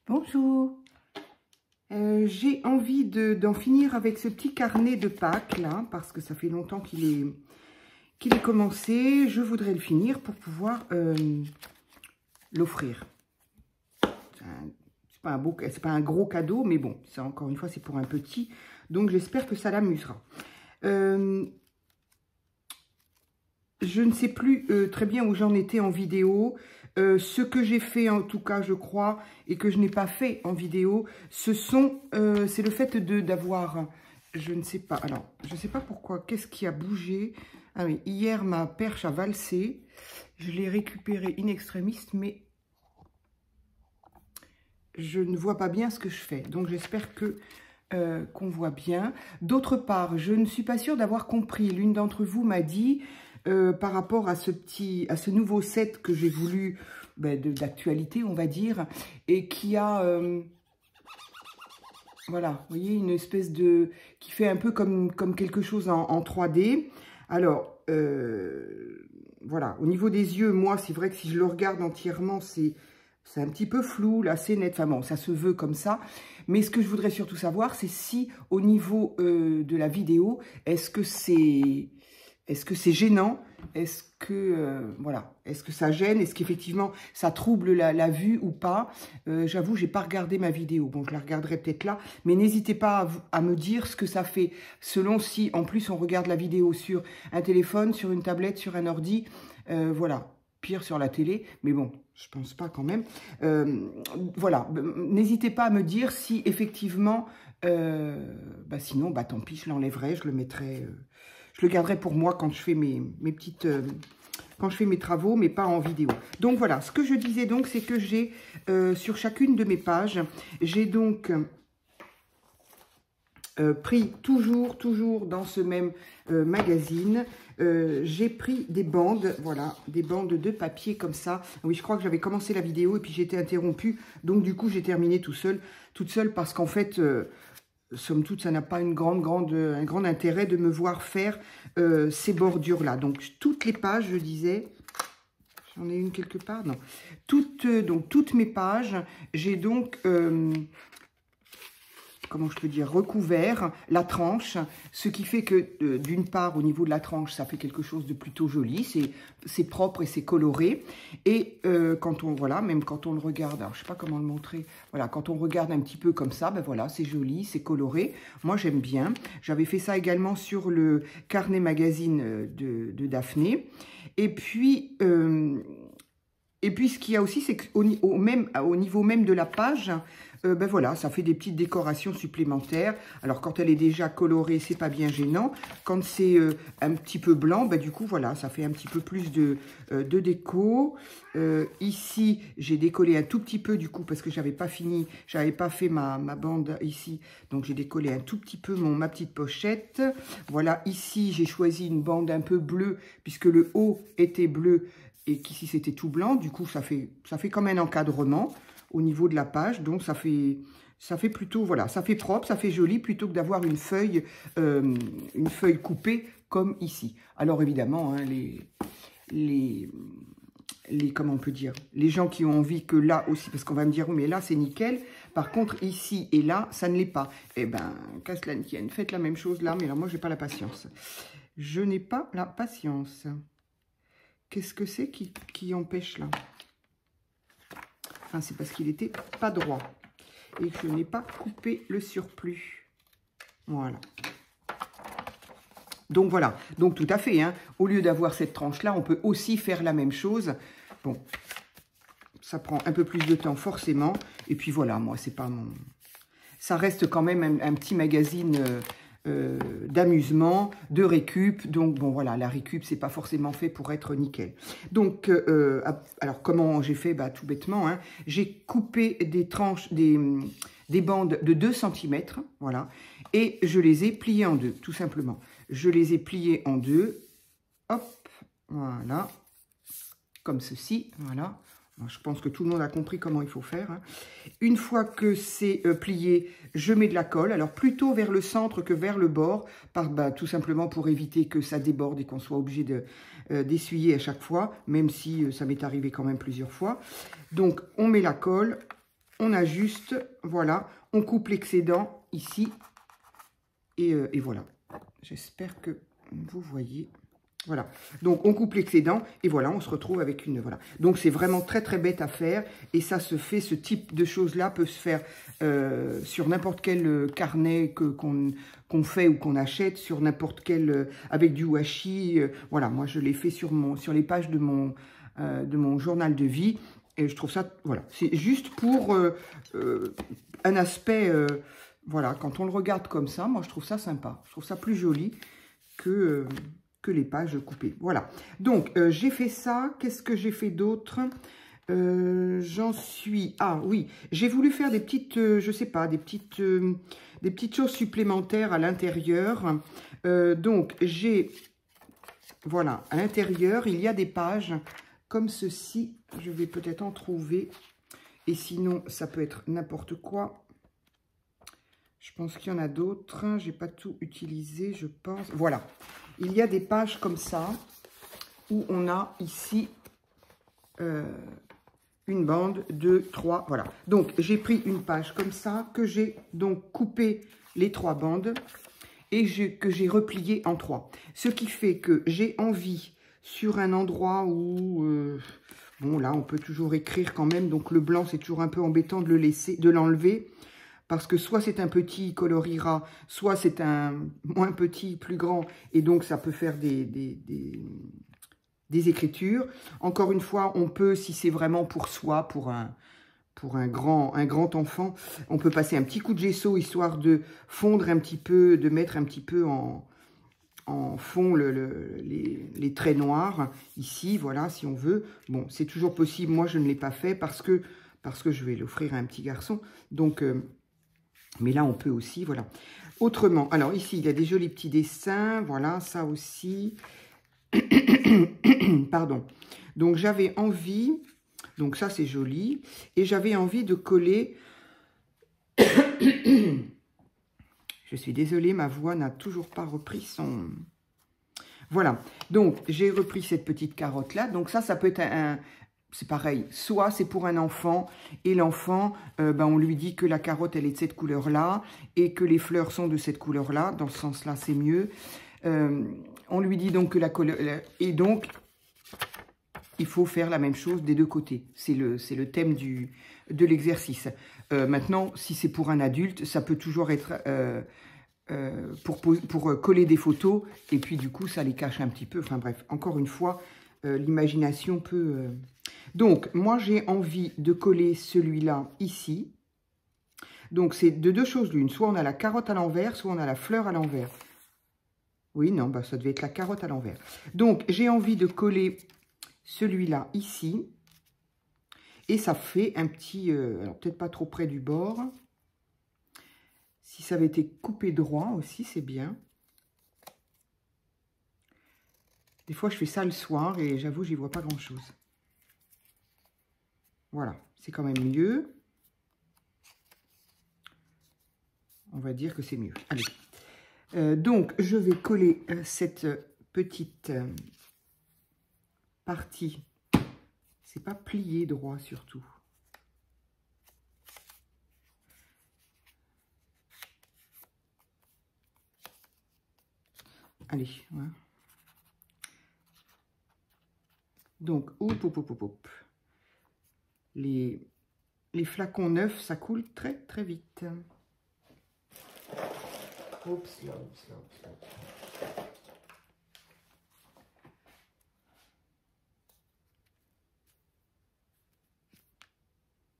Bonjour. J'ai envie d'en finir avec ce petit carnet de Pâques là, parce que ça fait longtemps qu'il est commencé. Je voudrais le finir pour pouvoir l'offrir. C'est pas un gros cadeau, mais bon, ça encore une fois c'est pour un petit, donc j'espère que ça l'amusera. Je ne sais plus très bien où j'en étais en vidéo. Ce que j'ai fait en tout cas, je crois, et que je n'ai pas fait en vidéo, c'est le fait d'avoir, je ne sais pas, alors, je ne sais pas pourquoi, qu'est-ce qui a bougé? Ah oui, hier, ma perche a valsé. Je l'ai récupérée in extremis, mais je ne vois pas bien ce que je fais. Donc, j'espère qu'on voit bien. D'autre part, je ne suis pas sûre d'avoir compris. L'une d'entre vous m'a dit... par rapport à ce nouveau set que j'ai voulu, d'actualité, on va dire, et qui a, voilà, vous voyez, une espèce qui fait un peu comme quelque chose en 3D. Alors, voilà, au niveau des yeux, moi, c'est vrai que si je le regarde entièrement, c'est un petit peu flou, là, c'est net, enfin bon, ça se veut comme ça. Mais ce que je voudrais surtout savoir, c'est si, au niveau de la vidéo, est-ce que c'est gênant? Est-ce que, voilà, est-ce que ça gêne? Est-ce qu'effectivement, ça trouble la vue ou pas? J'avoue, j'ai pas regardé ma vidéo. Bon, je la regarderai peut-être là. Mais n'hésitez pas à me dire ce que ça fait, selon si, en plus, on regarde la vidéo sur un téléphone, sur une tablette, sur un ordi. Voilà, pire sur la télé. Mais bon, je pense pas quand même. Voilà, n'hésitez pas à me dire si, effectivement, sinon, tant pis, je l'enlèverai, je le mettrai... Je le garderai pour moi quand je fais quand je fais mes travaux, mais pas en vidéo. Donc voilà, ce que je disais donc, c'est que j'ai sur chacune de mes pages, j'ai donc pris toujours dans ce même magazine, j'ai pris des bandes, voilà, des bandes de papier comme ça. Oui, je crois que j'avais commencé la vidéo et puis j'ai été interrompue, donc du coup j'ai terminé toute seule parce qu'en fait... somme toute, ça n'a pas un grand intérêt de me voir faire ces bordures-là. Donc, toutes les pages, je disais, j'en ai une quelque part, non. Toutes mes pages, j'ai donc, comment je peux dire, recouvert la tranche, ce qui fait que, d'une part, au niveau de la tranche, ça fait quelque chose de plutôt joli, c'est propre et c'est coloré, et quand on, voilà, même quand on le regarde, alors je sais pas comment le montrer, voilà, quand on regarde un petit peu comme ça, voilà, c'est joli, c'est coloré, moi j'aime bien. J'avais fait ça également sur le carnet magazine de Daphné, et puis ce qu'il y a aussi, c'est qu'au niveau même de la page, voilà, ça fait des petites décorations supplémentaires. Alors, quand elle est déjà colorée, c'est pas bien gênant. Quand c'est un petit peu blanc, du coup, voilà, ça fait un petit peu plus de déco. Ici, j'ai décollé un tout petit peu, du coup, parce que j'avais pas fini, j'avais pas fait ma bande ici. Donc, j'ai décollé un tout petit peu ma petite pochette. Voilà, ici, j'ai choisi une bande un peu bleue, puisque le haut était bleu et qu'ici, c'était tout blanc. Du coup, ça fait comme un encadrement au niveau de la page, donc ça fait plutôt, voilà, ça fait propre, ça fait joli, plutôt que d'avoir une feuille coupée comme ici. Alors évidemment, hein, comment on peut dire, les gens qui ont envie que là aussi, parce qu'on va me dire, oui, mais là c'est nickel, par contre ici et là, ça ne l'est pas. Eh ben, qu'à cela ne tienne, faites la même chose là, mais alors moi, j'ai pas la patience. Je n'ai pas la patience. Qu'est-ce que c'est qui empêche là? Enfin, c'est parce qu'il n'était pas droit et que je n'ai pas coupé le surplus. Voilà. Donc, voilà. Donc, tout à fait, hein, au lieu d'avoir cette tranche-là, on peut aussi faire la même chose. Bon, ça prend un peu plus de temps, forcément. Et puis, voilà, moi, c'est pas mon... Ça reste quand même un petit magazine... d'amusement, de récup. Donc, bon, voilà, la récup, c'est pas forcément fait pour être nickel. Donc, alors, comment j'ai fait? Tout bêtement, hein, j'ai coupé des tranches, des bandes de 2 cm, voilà, et je les ai pliées en deux, tout simplement. Je les ai pliées en deux, hop, voilà, comme ceci, voilà. Je pense que tout le monde a compris comment il faut faire. Hein. Une fois que c'est plié, je mets de la colle. Alors, plutôt vers le centre que vers le bord, tout simplement pour éviter que ça déborde et qu'on soit obligé d'essuyer à chaque fois, même si ça m'est arrivé quand même plusieurs fois. Donc, on met la colle. on ajuste, voilà, on coupe l'excédent ici, et voilà. J'espère que vous voyez. Voilà, donc on coupe l'excédent et voilà, on se retrouve avec une, voilà. Donc c'est vraiment très très bête à faire et ça se fait, ce type de choses-là peut se faire sur n'importe quel carnet qu'on fait ou qu'on achète, sur n'importe quel, avec du washi. Voilà, moi je l'ai fait sur les pages de mon journal de vie et je trouve ça, voilà, c'est juste pour un aspect, voilà, quand on le regarde comme ça, moi je trouve ça sympa, je trouve ça plus joli que les pages coupées. Voilà. Donc, j'ai fait ça. Qu'est-ce que j'ai fait d'autre? J'en suis... Ah, oui. J'ai voulu faire des petites, je sais pas, des petites choses supplémentaires à l'intérieur. Donc, j'ai... Voilà. À l'intérieur, il y a des pages comme ceci. Je vais peut-être en trouver. Et sinon, ça peut être n'importe quoi. Je pense qu'il y en a d'autres. J'ai pas tout utilisé, je pense. Voilà. Il y a des pages comme ça, où on a ici une bande, 2, 3, voilà. Donc, j'ai pris une page comme ça, que j'ai donc coupé les 3 bandes, et que j'ai replié en 3. Ce qui fait que j'ai envie, sur un endroit où... bon, là, on peut toujours écrire quand même, donc le blanc, c'est toujours un peu embêtant de l'enlever. Parce que soit c'est un petit colorira, soit c'est un moins petit, plus grand, et donc ça peut faire des écritures. Encore une fois, on peut, si c'est vraiment pour soi, pour un grand enfant, on peut passer un petit coup de gesso, histoire de fondre un petit peu, de mettre un petit peu en fond les traits noirs, ici, voilà, si on veut. Bon, c'est toujours possible, moi je ne l'ai pas fait, parce que je vais l'offrir à un petit garçon, donc... mais là, on peut aussi, voilà. Autrement, alors ici, il y a des jolis petits dessins. Voilà, ça aussi. Pardon. Donc, j'avais envie... Donc, ça, c'est joli. Et j'avais envie de coller... Je suis désolée, ma voix n'a toujours pas repris son... Voilà. Donc, j'ai repris cette petite carotte-là. Donc, ça peut être c'est pareil, soit c'est pour un enfant, et l'enfant, on lui dit que la carotte, elle est de cette couleur-là, et que les fleurs sont de cette couleur-là, dans ce sens-là, c'est mieux. On lui dit donc que la couleur... Et donc, il faut faire la même chose des deux côtés. C'est le thème de l'exercice. Maintenant, si c'est pour un adulte, ça peut toujours être... pour coller des photos, et puis du coup, ça les cache un petit peu. Enfin bref, encore une fois, l'imagination peut... Donc, moi, j'ai envie de coller celui-là ici. Donc, c'est de deux choses l'une. Soit on a la carotte à l'envers, soit on a la fleur à l'envers. Oui, non, bah, ça devait être la carotte à l'envers. Donc, j'ai envie de coller celui-là ici. Et ça fait un petit... alors, peut-être pas trop près du bord. Si ça avait été coupé droit aussi, c'est bien. Des fois, je fais ça le soir et j'avoue, j'y vois pas grand-chose. Voilà, c'est quand même mieux. On va dire que c'est mieux. Allez. Donc, je vais coller cette petite partie. C'est pas plié droit, surtout. Allez, voilà. Donc, hop, hop, hop, hop, hop. Les flacons neufs, ça coule très, très vite. Oups, là, oups, là, oups, là.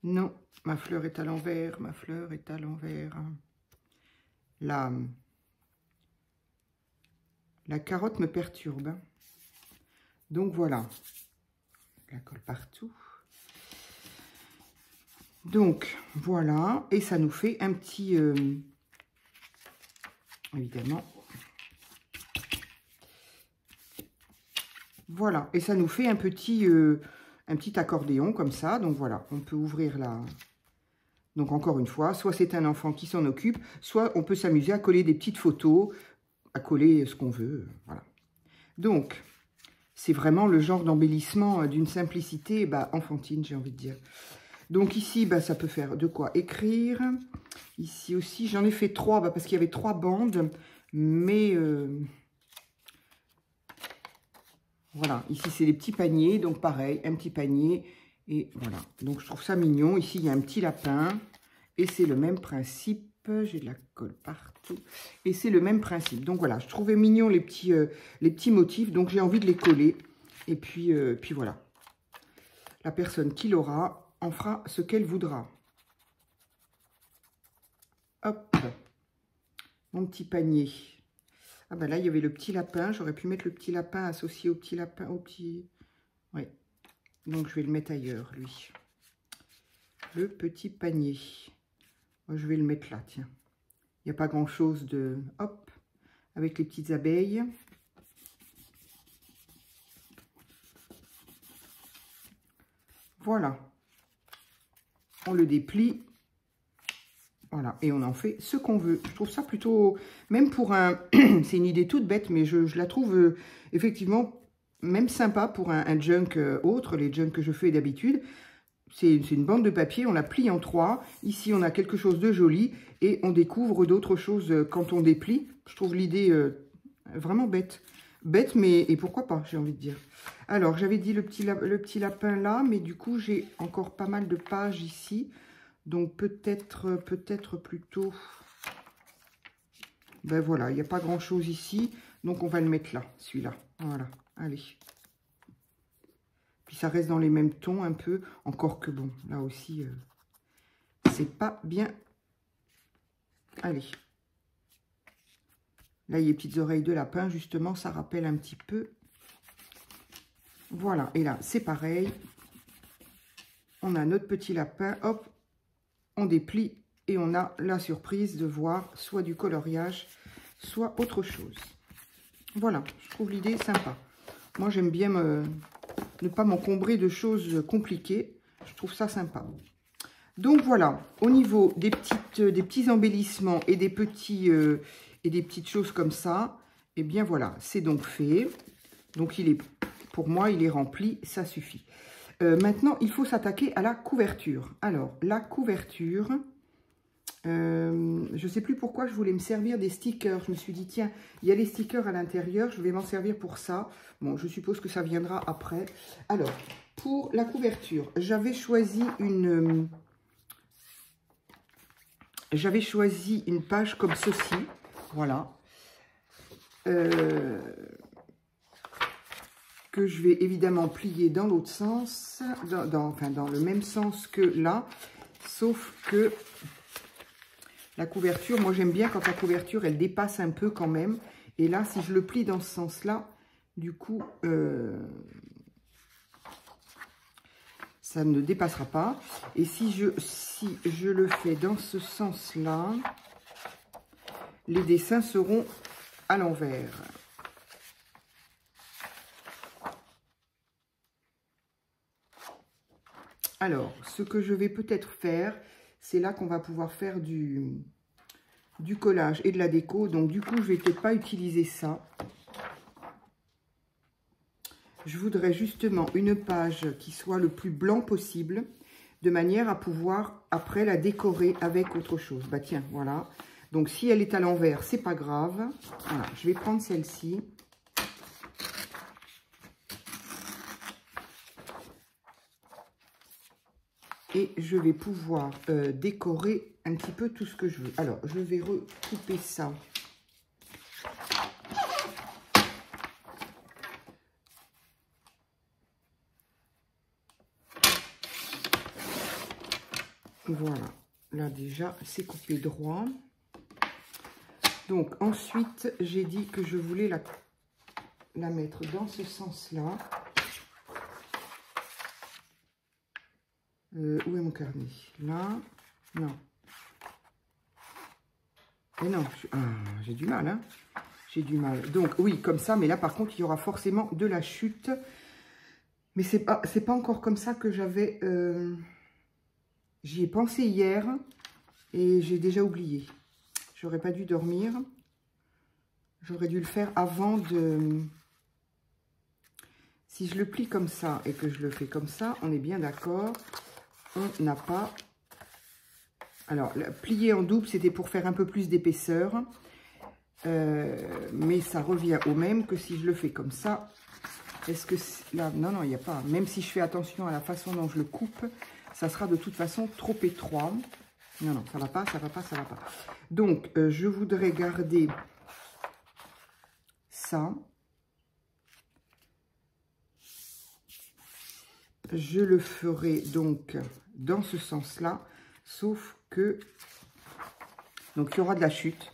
Non, ma fleur est à l'envers, ma fleur est à l'envers. La carotte me perturbe. Donc voilà, je la colle partout. Donc voilà, et ça nous fait un petit, évidemment, voilà, et ça nous fait un petit accordéon comme ça. Donc voilà, on peut ouvrir la... Donc encore une fois, soit c'est un enfant qui s'en occupe, soit on peut s'amuser à coller des petites photos, à coller ce qu'on veut, voilà. Donc, c'est vraiment le genre d'embellissement d'une simplicité enfantine, j'ai envie de dire. Donc ici, bah, ça peut faire de quoi écrire. Ici aussi, j'en ai fait 3 bah, parce qu'il y avait 3 bandes. Mais voilà, ici c'est les petits paniers. Donc pareil, un petit panier. Et voilà, donc je trouve ça mignon. Ici, il y a un petit lapin. Et c'est le même principe. J'ai de la colle partout. Et c'est le même principe. Donc voilà, je trouvais mignon les petits motifs. Donc j'ai envie de les coller. Et puis voilà. La personne qui l'aura en fera ce qu'elle voudra. Hop. Mon petit panier. Ah ben là, il y avait le petit lapin. J'aurais pu mettre le petit lapin associé au petit lapin. Oui. Donc je vais le mettre ailleurs, lui. Le petit panier. Je vais le mettre là, tiens. Il n'y a pas grand-chose de... Hop, avec les petites abeilles. Voilà. On le déplie. Voilà, et on en fait ce qu'on veut. Je trouve ça plutôt... Même pour un... C'est une idée toute bête, mais je la trouve effectivement même sympa pour un junk autre, les junks que je fais d'habitude. C'est une bande de papier, on la plie en 3. Ici, on a quelque chose de joli et on découvre d'autres choses quand on déplie. Je trouve l'idée vraiment bête. Bête, mais et pourquoi pas, j'ai envie de dire. Alors, j'avais dit le petit lapin là, mais du coup, j'ai encore pas mal de pages ici. Donc, peut-être plutôt... Ben voilà, il n'y a pas grand-chose ici. Donc, on va le mettre là, celui-là. Voilà, allez. Puis ça reste dans les mêmes tons un peu. Encore que bon, là aussi, c'est pas bien. Allez. Là, il y a les petites oreilles de lapin, justement. Ça rappelle un petit peu. Voilà. Et là, c'est pareil. On a notre petit lapin. Hop. On déplie. Et on a la surprise de voir soit du coloriage, soit autre chose. Voilà. Je trouve l'idée sympa. Moi, j'aime bien ne pas m'encombrer de choses compliquées. Je trouve ça sympa. Donc voilà, au niveau des petits embellissements et des petites choses comme ça, eh bien voilà, c'est donc fait. Donc pour moi, il est rempli, ça suffit. Maintenant, il faut s'attaquer à la couverture. Alors, la couverture, je ne sais plus pourquoi je voulais me servir des stickers. Je me suis dit, tiens, il y a les stickers à l'intérieur, je vais m'en servir pour ça. Bon, je suppose que ça viendra après. Alors, pour la couverture, j'avais choisi une page comme ceci. Voilà. Que je vais évidemment plier dans l'autre sens, enfin dans le même sens que là, sauf que la couverture, moi j'aime bien quand la couverture elle dépasse un peu quand même, et là si je le plie dans ce sens-là, du coup ça ne dépassera pas, et si je le fais dans ce sens-là, les dessins seront à l'envers. Alors, ce que je vais peut-être faire, c'est là qu'on va pouvoir faire du collage et de la déco. Donc, du coup, je vais peut-être pas utiliser ça. Je voudrais justement une page qui soit le plus blanc possible, de manière à pouvoir, après, la décorer avec autre chose. Bah tiens, voilà. Donc, si elle est à l'envers, c'est pas grave. Voilà, je vais prendre celle-ci. Et je vais pouvoir décorer un petit peu tout ce que je veux. Alors, je vais recouper ça. Voilà. Là, déjà, c'est coupé droit. Donc, ensuite, j'ai dit que je voulais la mettre dans ce sens-là. Où est mon carnet? Là. Non. Mais non, j'ai du mal, hein. J'ai du mal. Donc, oui, comme ça, mais là, par contre, il y aura forcément de la chute. Mais c'est pas encore comme ça que j'avais... J'y ai pensé hier et j'ai déjà oublié. J'aurais pas dû dormir. J'aurais dû le faire avant de... Si je le plie comme ça et que je le fais comme ça, on est bien d'accord. on n'a pas... Alors, plier en double, c'était pour faire un peu plus d'épaisseur. Mais ça revient au même que si je le fais comme ça. Est-ce que là, non, non, il n'y a pas. Même si je fais attention à la façon dont je le coupe, ça sera de toute façon trop étroit. Non, non, ça va pas, ça va pas, ça va pas. Donc, je voudrais garder ça. Je le ferai donc dans ce sens-là, sauf que... Donc, il y aura de la chute.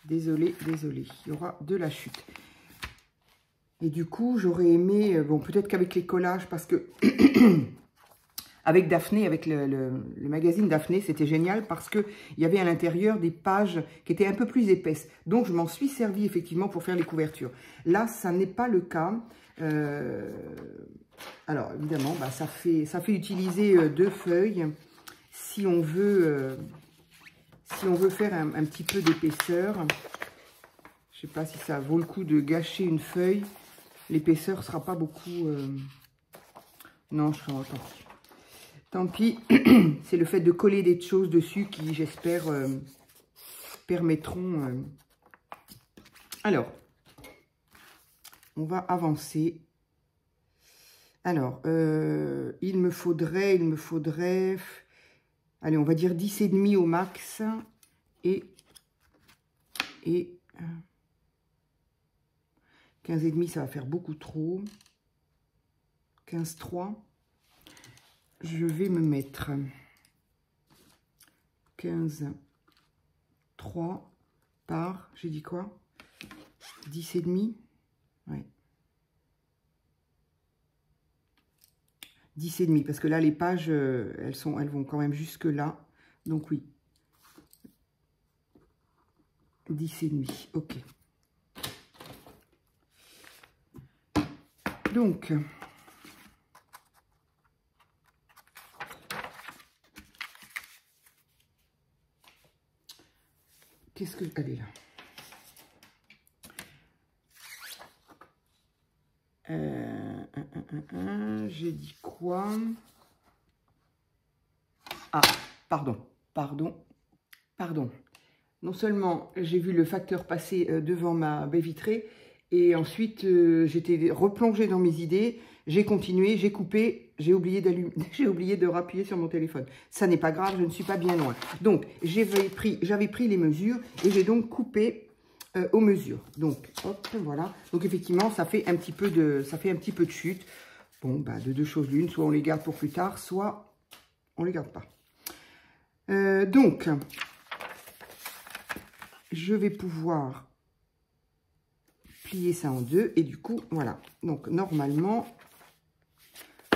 Désolée, désolée, il y aura de la chute. Et du coup, j'aurais aimé... Bon, peut-être qu'avec les collages, parce que... Avec Daphné, avec le magazine Daphné, c'était génial parce qu'il y avait à l'intérieur des pages qui étaient un peu plus épaisses. Donc, je m'en suis servi effectivement pour faire les couvertures. Là, ça n'est pas le cas. Alors, évidemment, bah, ça fait utiliser 2 feuilles si on veut faire un petit peu d'épaisseur. Je ne sais pas si ça vaut le coup de gâcher une feuille. L'épaisseur ne sera pas beaucoup... Non, je ferai tant pis. Tant pis, c'est le fait de coller des choses dessus qui, j'espère, permettront... Alors, on va avancer. Alors, il me faudrait... Allez, on va dire 10,5 au max. Et 15,5, ça va faire beaucoup trop. 15,3. Je vais me mettre 15,3 par, j'ai dit quoi? 10,5? Ouais. 10,5, parce que là, les pages, elles vont quand même jusque là. Donc oui. 10,5, ok. Donc... Qu'est-ce que... Allez, là. J'ai dit quoi? Ah, pardon. Non seulement j'ai vu le facteur passer devant ma baie vitrée, et ensuite j'étais replongée dans mes idées, j'ai continué, j'ai coupé, j'ai oublié de rappuyer sur mon téléphone. Ça n'est pas grave, je ne suis pas bien loin. Donc j'avais pris les mesures et j'ai donc coupé aux mesures. Donc hop, voilà. Donc effectivement, ça fait un petit peu de chute. Bon, bah, de 2 choses l'une, soit on les garde pour plus tard, soit on les garde pas. Donc, je vais pouvoir plier ça en 2 et du coup, voilà. Donc, normalement,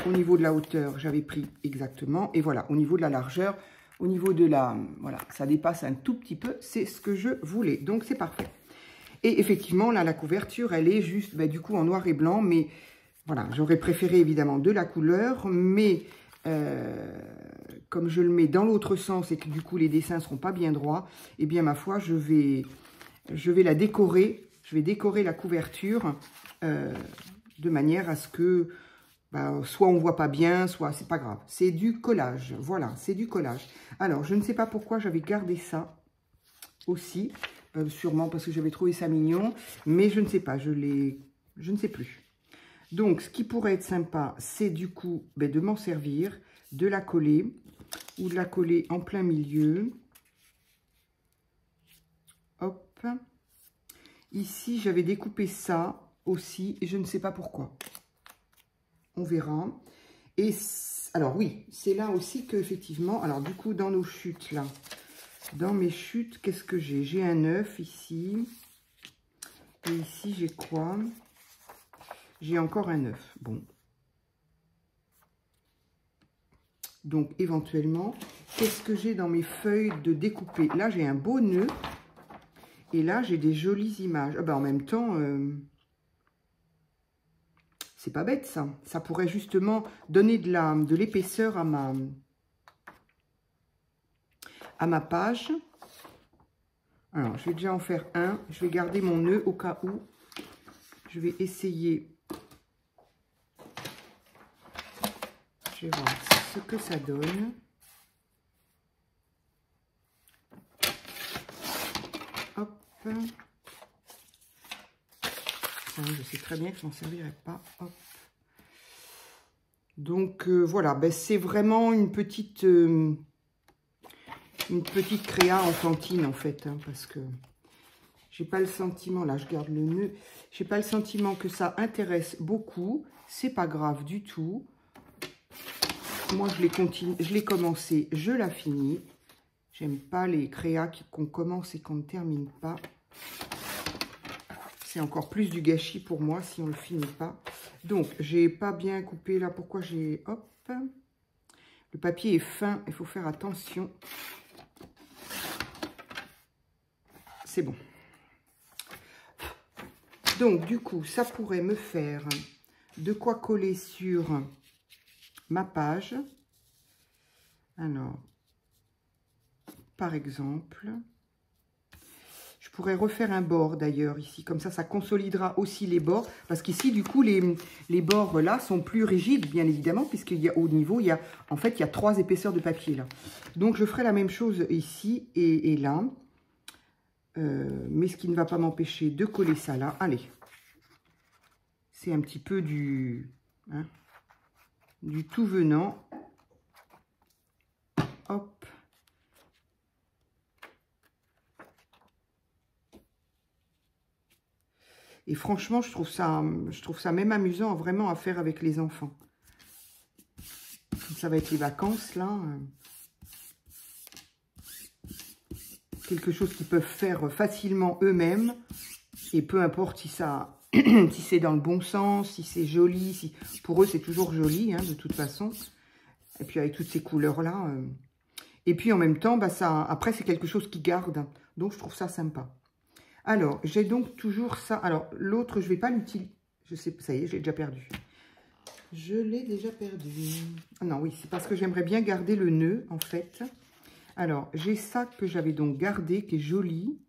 au niveau de la hauteur, j'avais pris exactement. Et voilà, au niveau de la largeur, au niveau de la... Voilà, ça dépasse un tout petit peu. C'est ce que je voulais. Donc, c'est parfait. Et effectivement, là, la couverture, elle est juste, bah, du coup, en noir et blanc. Mais voilà, j'aurais préféré évidemment de la couleur. Mais comme je le mets dans l'autre sens et que du coup, les dessins ne seront pas bien droits, eh bien, ma foi, je vais la décorer. Je vais décorer la couverture de manière à ce que bah, soit on ne voit pas bien, soit c'est pas grave. C'est du collage. Voilà, c'est du collage. Alors, je ne sais pas pourquoi j'avais gardé ça aussi. Sûrement parce que j'avais trouvé ça mignon. Mais je ne sais pas, je ne sais plus. Donc, ce qui pourrait être sympa, c'est du coup ben, de m'en servir, de la coller ou de la coller en plein milieu. Hop. Ici, j'avais découpé ça aussi et je ne sais pas pourquoi. On verra. Et alors oui, c'est là aussi que effectivement, alors du coup, dans nos chutes là, dans mes chutes, qu'est-ce que j'ai? J'ai un 9 ici. Et ici, j'ai quoi? J'ai encore un 9. Bon. Donc, éventuellement, qu'est-ce que j'ai dans mes feuilles de découper? Là, j'ai un beau nœud. Et là, j'ai des jolies images. Ah ben, en même temps, c'est pas bête, ça. Ça pourrait justement donner de l'épaisseur à ma page. Alors, je vais déjà en faire un. Je vais garder mon nœud au cas où. Je vais essayer. Je vais voir ce que ça donne. Hop. Je sais très bien que je m'en servirai pas. Hop. Donc voilà, ben, c'est vraiment une petite créa enfantine en fait, hein, parce que j'ai pas le sentiment, là je garde le nœud, j'ai pas le sentiment que ça intéresse beaucoup, c'est pas grave du tout. Moi je l'ai commencé, je la finis. J'aime pas les créas qu'on commence et qu'on ne termine pas. C'est encore plus du gâchis pour moi si on ne le finit pas. Donc, j'ai pas bien coupé là. Pourquoi j'ai... Hop. Le papier est fin. Il faut faire attention. C'est bon. Donc, du coup, ça pourrait me faire de quoi coller sur ma page. Alors, par exemple... Je pourrais refaire un bord d'ailleurs ici, comme ça consolidera aussi les bords. Parce qu'ici, du coup, les bords là sont plus rigides, bien évidemment, puisqu'il y a au niveau, il y a 3 épaisseurs de papier là. Donc, je ferai la même chose ici et là. Mais ce qui ne va pas m'empêcher de coller ça là. Allez. C'est un petit peu du tout venant. Hop. Et franchement, je trouve ça même amusant vraiment à faire avec les enfants. Ça va être les vacances, là. Quelque chose qu'ils peuvent faire facilement eux-mêmes. Et peu importe si ça, si c'est dans le bon sens, si c'est joli. Si... Pour eux, c'est toujours joli, hein, de toute façon. Et puis avec toutes ces couleurs-là. Et puis en même temps, bah, après, c'est quelque chose qui garde. Donc, je trouve ça sympa. Alors, j'ai donc toujours ça. Alors, l'autre, je ne vais pas l'utiliser. Je sais, ça y est, je l'ai déjà perdu. Je l'ai déjà perdu. Ah non, oui, c'est parce que j'aimerais bien garder le nœud, en fait. Alors, j'ai ça que j'avais donc gardé, qui est joli.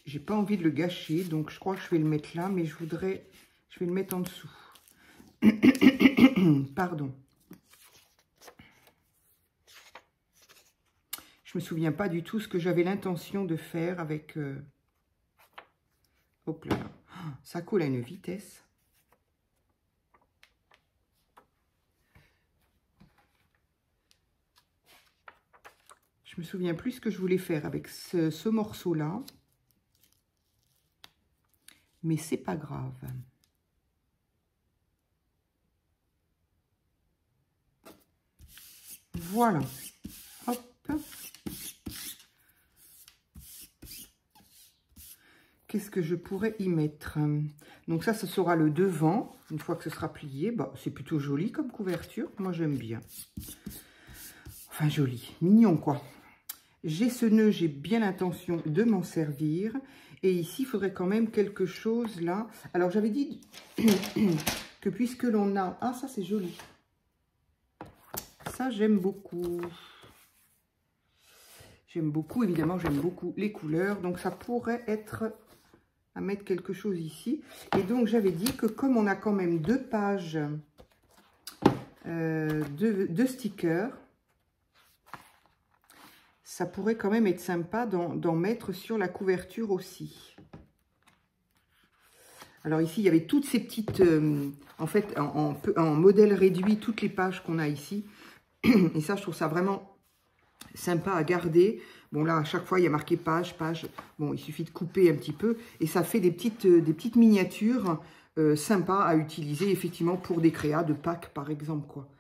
J'ai pas envie de le gâcher, donc je crois que je vais le mettre là, mais je vais le mettre en dessous. Pardon. Je me souviens pas du tout ce que j'avais l'intention de faire avec... Hop là, ça colle à une vitesse. Je me souviens plus ce que je voulais faire avec ce morceau-là. Mais c'est pas grave. Voilà. Hop. Qu'est-ce que je pourrais y mettre? Donc ça, ce sera le devant. Une fois que ce sera plié, bah, c'est plutôt joli comme couverture. Moi, j'aime bien. Enfin, joli. Mignon, quoi. J'ai ce nœud, j'ai bien l'intention de m'en servir. Et ici, il faudrait quand même quelque chose là. Alors, j'avais dit que puisque l'on a... Ah, ça, c'est joli. Ça, j'aime beaucoup. J'aime beaucoup, évidemment, j'aime beaucoup les couleurs. Donc, ça pourrait être... à mettre quelque chose ici. Et donc, j'avais dit que comme on a quand même 2 pages de stickers, ça pourrait quand même être sympa d'en mettre sur la couverture aussi. Alors ici, il y avait toutes ces petites... en fait, en modèle réduit, toutes les pages qu'on a ici. Et ça, je trouve ça vraiment sympa à garder. Bon, là, à chaque fois, il y a marqué page, page. Bon, il suffit de couper un petit peu. Et ça fait des petites miniatures sympas à utiliser, effectivement, pour des créas de Pâques, par exemple, quoi.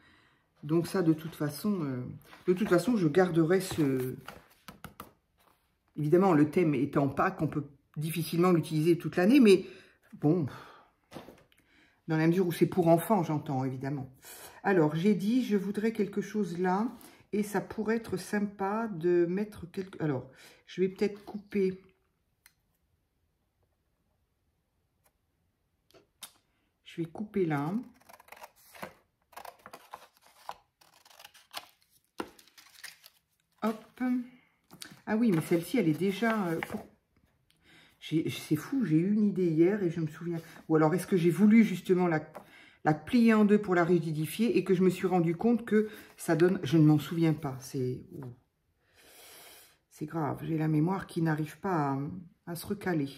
Donc ça, de toute façon, je garderai ce... Évidemment, le thème étant Pâques, on peut difficilement l'utiliser toute l'année, mais bon, dans la mesure où c'est pour enfants, j'entends, évidemment. Alors, j'ai dit, je voudrais quelque chose là, et ça pourrait être sympa de mettre quelque... Alors, je vais peut-être couper... Je vais couper là. Hop. Ah oui, mais celle-ci, elle est déjà... C'est fou, j'ai eu une idée hier et je me souviens... Ou alors, est-ce que j'ai voulu justement la plier en deux pour la rigidifier et que je me suis rendu compte que ça donne... Je ne m'en souviens pas, c'est grave. J'ai la mémoire qui n'arrive pas à se recaler.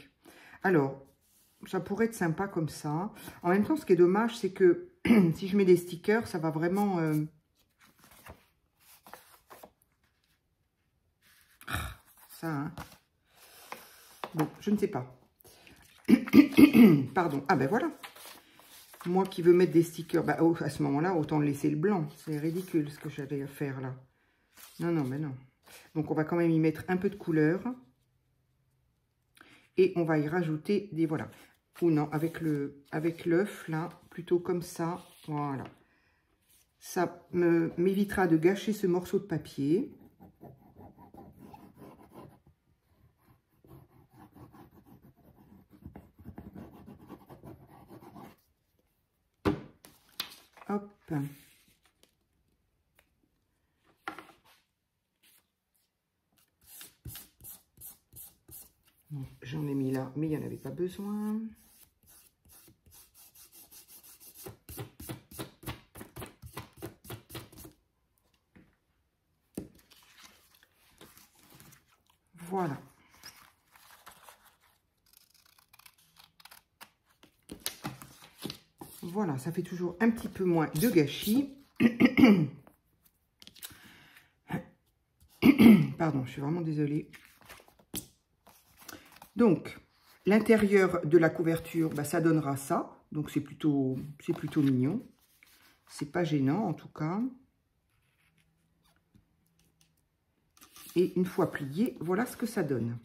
Alors, ça pourrait être sympa comme ça. En même temps, ce qui est dommage, c'est que si je mets des stickers, ça va vraiment... ça, hein. Bon, je ne sais pas. Pardon. Ah ben voilà. Moi qui veux mettre des stickers, bah, à ce moment-là, autant laisser le blanc. C'est ridicule ce que j'allais faire là. Non, non, mais non. Donc, on va quand même y mettre un peu de couleur. Et on va y rajouter des... Voilà. Ou non, avec l'œuf, là, plutôt comme ça. Voilà. Ça m'évitera de gâcher ce morceau de papier. Hop. Bon, j'en ai mis là, mais il n'y en avait pas besoin. Voilà. Voilà, ça fait toujours un petit peu moins de gâchis. Pardon, je suis vraiment désolée. Donc, l'intérieur de la couverture, bah, ça donnera ça. Donc, c'est plutôt mignon. C'est pas gênant, en tout cas. Et une fois plié, voilà ce que ça donne.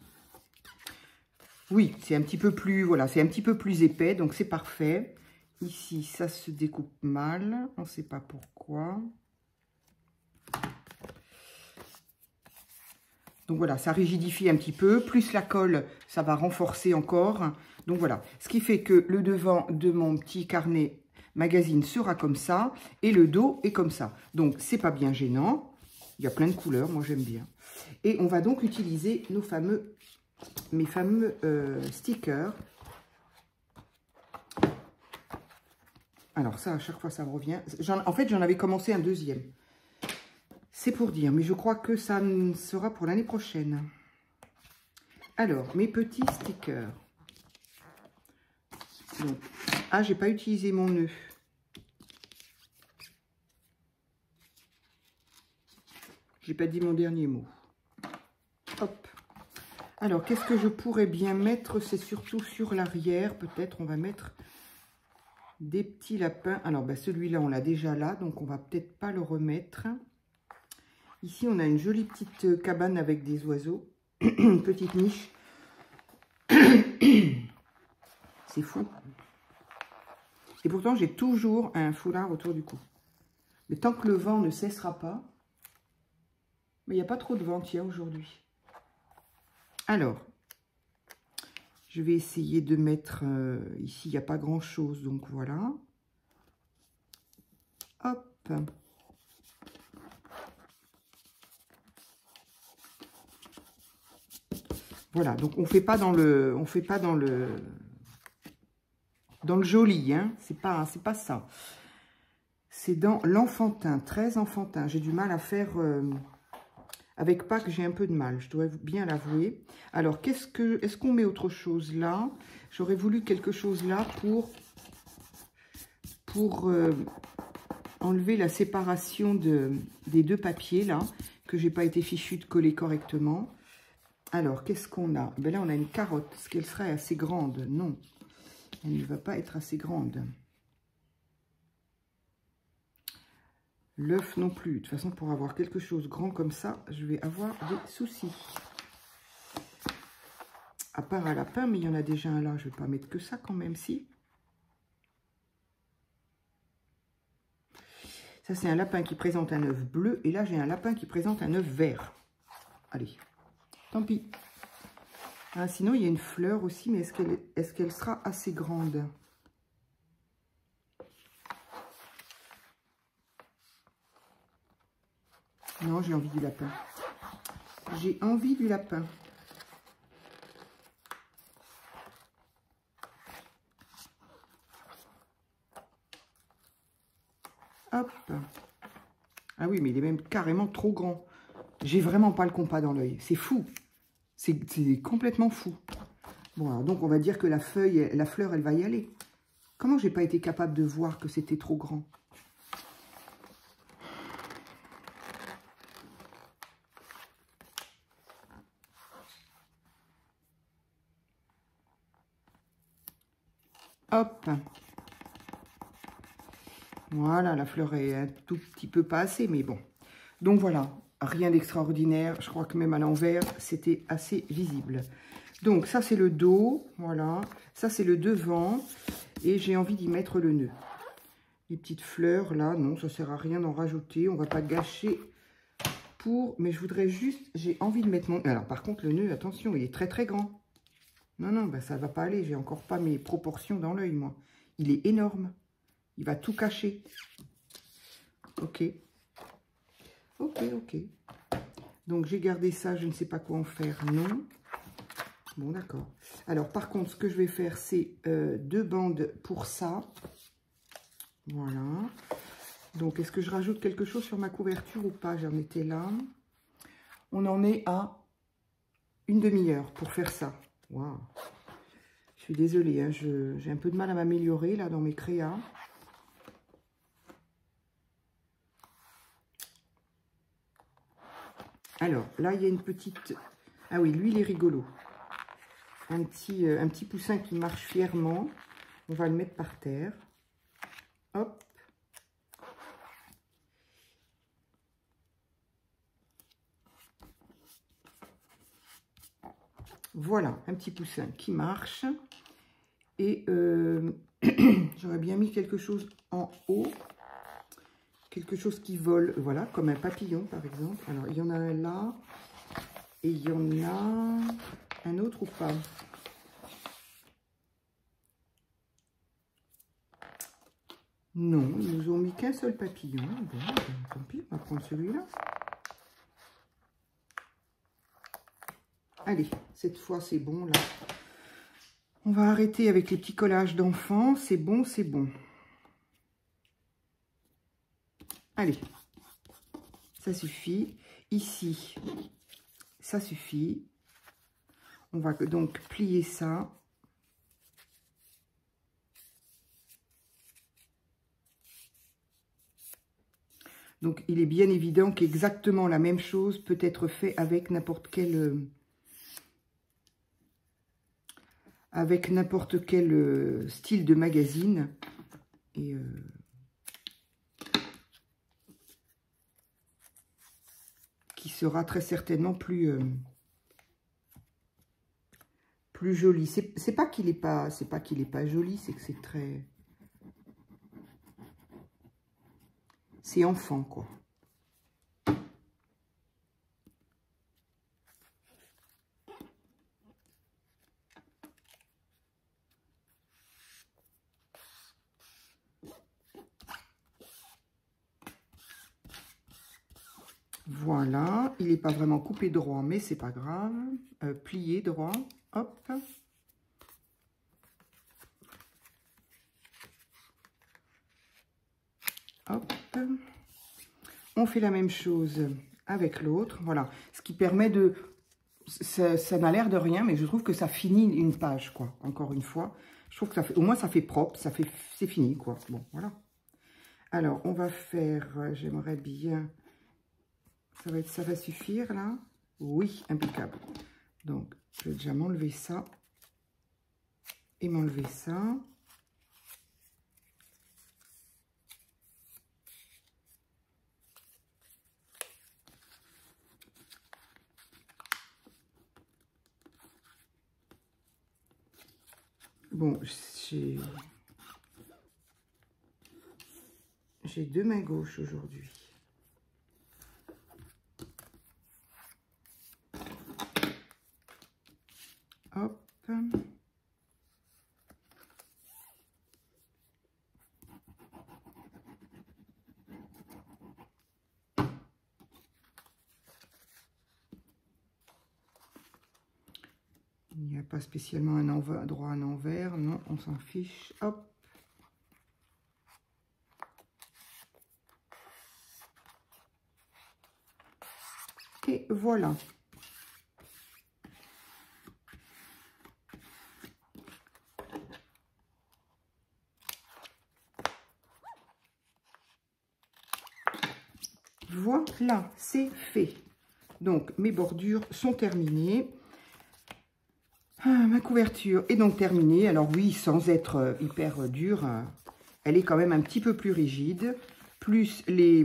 Oui, c'est un petit peu plus, voilà, c'est un petit peu plus épais, donc c'est parfait. Ici, ça se découpe mal, on ne sait pas pourquoi. Donc voilà, ça rigidifie un petit peu, plus la colle, ça va renforcer encore. Donc voilà, ce qui fait que le devant de mon petit carnet magazine sera comme ça, et le dos est comme ça. Donc c'est pas bien gênant, il y a plein de couleurs, moi j'aime bien. Et on va donc utiliser mes fameux stickers. Alors ça, à chaque fois, ça me revient. En fait, j'en avais commencé un deuxième. C'est pour dire, mais je crois que ça sera pour l'année prochaine. Alors, mes petits stickers. Donc, ah, j'ai pas utilisé mon nœud. J'ai pas dit mon dernier mot. Hop. Alors, qu'est-ce que je pourrais bien mettre? C'est surtout sur l'arrière. Peut-être on va mettre des petits lapins. Alors, ben, celui-là, on l'a déjà là, donc on va peut-être pas le remettre. Ici, on a une jolie petite cabane avec des oiseaux. Une petite niche. C'est fou. Et pourtant, j'ai toujours un foulard autour du cou. Mais tant que le vent ne cessera pas... Mais il n'y a pas trop de vent, tiens, aujourd'hui. Alors, je vais essayer de mettre... ici, il n'y a pas grand-chose, donc voilà. Hop. Voilà, donc on fait pas dans le... On fait pas dans le... Dans le joli, hein. C'est pas ça. C'est dans l'enfantin, très enfantin. J'ai du mal à faire... Avec Pâques, j'ai un peu de mal, je dois bien l'avouer. Alors, est-ce qu'on met autre chose là? J'aurais voulu quelque chose là pour enlever la séparation des deux papiers là, que j'ai pas été fichue de coller correctement. Alors, qu'est-ce qu'on a? Ben là, on a une carotte. Est-ce qu'elle serait assez grande? Non, elle ne va pas être assez grande. L'œuf non plus. De toute façon, pour avoir quelque chose grand comme ça, je vais avoir des soucis. À part un lapin, mais il y en a déjà un là. Je ne vais pas mettre que ça quand même, si. Ça, c'est un lapin qui présente un œuf bleu. Et là, j'ai un lapin qui présente un œuf vert. Allez, tant pis. Ah, sinon, il y a une fleur aussi, mais est-ce qu'elle sera assez grande? Non, j'ai envie du lapin. J'ai envie du lapin. Hop. Ah oui, mais il est même carrément trop grand. J'ai vraiment pas le compas dans l'œil. C'est fou. C'est complètement fou. Bon, alors donc on va dire que la fleur, elle va y aller. Comment j'ai pas été capable de voir que c'était trop grand? Hop. Voilà, la fleur est un tout petit peu pas assez, mais bon. Donc voilà, rien d'extraordinaire. Je crois que même à l'envers, c'était assez visible. Donc ça, c'est le dos. Voilà. Ça, c'est le devant. Et j'ai envie d'y mettre le nœud. Les petites fleurs, là, non, ça sert à rien d'en rajouter. On va pas gâcher pour... Mais je voudrais juste... J'ai envie de mettre mon... Alors, par contre, le nœud, attention, il est très, très grand. Non, non, ben, ça va pas aller. J'ai encore pas mes proportions dans l'œil, moi. Il est énorme. Il va tout cacher. Ok. Ok, ok. Donc, j'ai gardé ça. Je ne sais pas quoi en faire. Non. Bon, d'accord. Alors, par contre, ce que je vais faire, c'est 2 bandes pour ça. Voilà. Donc, est-ce que je rajoute quelque chose sur ma couverture ou pas? J'en étais là. On en est à une demi-heure pour faire ça. Waouh. Je suis désolée, hein, j'ai un peu de mal à m'améliorer là dans mes créas. Alors, là, il y a une petite... Ah oui, lui, il est rigolo. Un petit poussin qui marche fièrement. On va le mettre par terre. Hop. Voilà, un petit poussin qui marche. Et j'aurais bien mis quelque chose en haut. Quelque chose qui vole, voilà, comme un papillon par exemple. Alors, il y en a un là. Et il y en a un autre ou pas? Non, ils nous ont mis qu'un seul papillon. Bon, ben, tant pis, on va prendre celui-là. Allez, cette fois, c'est bon, là. On va arrêter avec les petits collages d'enfants. C'est bon, c'est bon. Allez, ça suffit. Ici, ça suffit. On va donc plier ça. Donc, il est bien évident qu'exactement la même chose peut être fait avec n'importe quel... style de magazine. Et qui sera très certainement plus joli. C'est pas qu'il est pas joli, c'est que c'est très... C'est enfant, quoi. Voilà, il n'est pas vraiment coupé droit, mais c'est pas grave. Plié droit, hop. Hop. On fait la même chose avec l'autre, voilà. Ce qui permet de... Ça n'a l'air de rien, mais je trouve que ça finit une page, quoi. Encore une fois, je trouve que ça fait... Au moins, ça fait propre, c'est fini, quoi. Bon, voilà. Alors, on va faire... J'aimerais bien... Ça va suffire, là? Oui, impeccable. Donc, je vais déjà m'enlever ça. Et m'enlever ça. Bon, j'ai 2 mains gauches aujourd'hui. Hop. Il n'y a pas spécialement un endroit, un envers, non, on s'en fiche. Hop. Et voilà. Voilà, c'est fait. Donc, mes bordures sont terminées. Ma couverture est donc terminée. Alors oui, sans être hyper dure, elle est quand même un petit peu plus rigide. Plus les